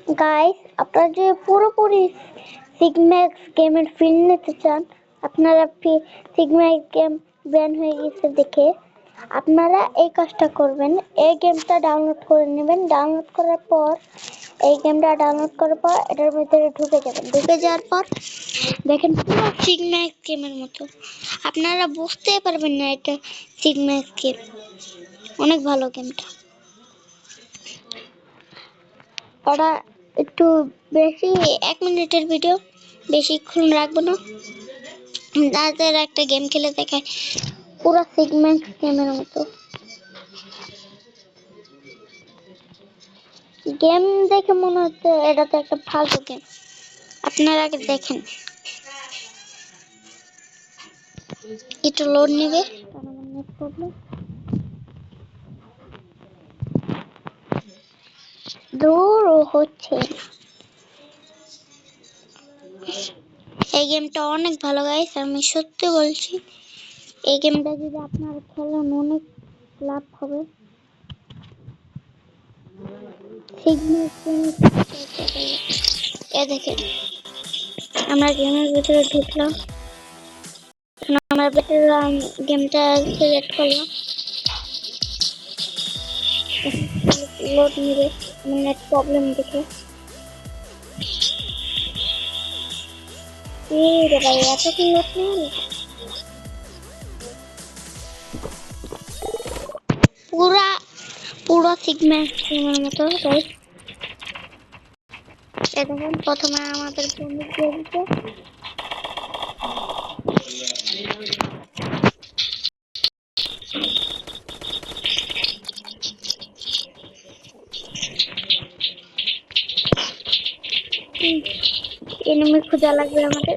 Guys, আপনারা যদি পুরোপুরি সিগম্যাক্স গেমের ফিল নিতে চান, আপনারা সিগম্যাক্স গেম ব্যান হয়ে গেছে দেখে আপনারা এই কাজটা করবেন। এই গেমটা ডাউনলোড করে নেবেন। ডাউনলোড করার পর এটার ভিতরে ঢুকে যাবেন। ঢুকে যাওয়ার পর দেখেন পুরো সিগম্যাক্স গেমের মতো। আপনারা বুঝতেই পারবেন না এটা সিগম্যাক্স গেম। অনেক ভালো গেমটা। ওরা একটু বেশি 1 মিনিটের ভিডিও, বেশিক্ষণ রাখবো না। তাদের একটা গেম খেলে দেখায় পুরো সিগম্যাক্স গেমের মতো। গেম দেখে মনে হচ্ছে এটা তো একটা ফালতু গেম। আপনারা আগে দেখেন। একটু লোড নেবে, কারণ আমার নেট প্রবলেম। দূর হচ্ছে। এই গেমটা অনেক ভালো গাইস, আমি সত্যি বলছি। এই গেমটা যদি আপনারা খেলেন অনেক লাভ হবে। দেখেন আমরা গেমের ভিতরে ঢুকলাম। আমরা গেমটা সিলেক্ট করলাম। লোড নেবে, নেট প্রবলেম দেখে। এত কি লোড নেই, পুরো সিগম্যাক্সের মতো। দেখেন প্রথমে আমাদের বন্দুক দিয়ে দিতে। এনিমি খোঁজা লাগবে আমাদের।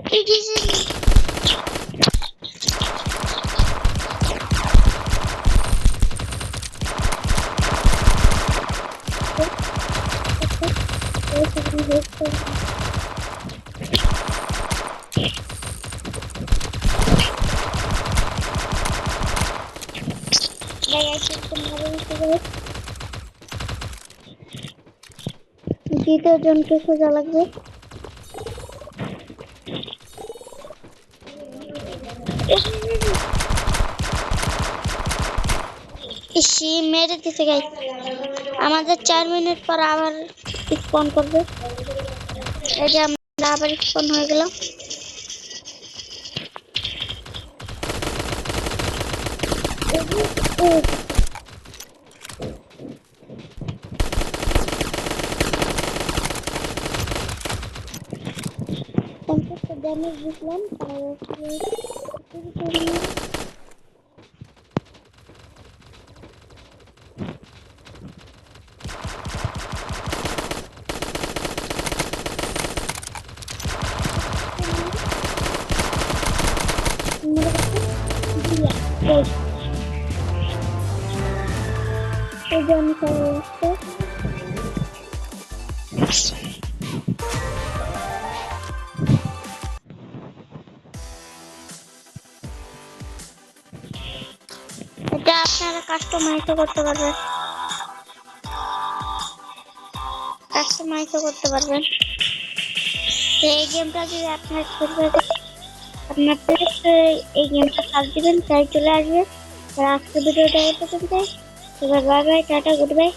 দ্বিতীয় জনকে খোঁজা লাগবে। ইসি মেরে দিতে গাইস। আমাদের 4 মিনিট পর আবার স্পন করবে। এই যে আমরা আবার স্পন হয়ে গেলাম। ড্যামেজ দিলাম। এটা আপনারা কাস্টমাইজও করতে পারবেন। এই গেমটা যদি আপনার এই গেমটা সার্চ দিবেন, তাই চলে আসবে। আজকের ভিডিওটা এত পর্যন্ত। এবার bye bye, tata, good bye.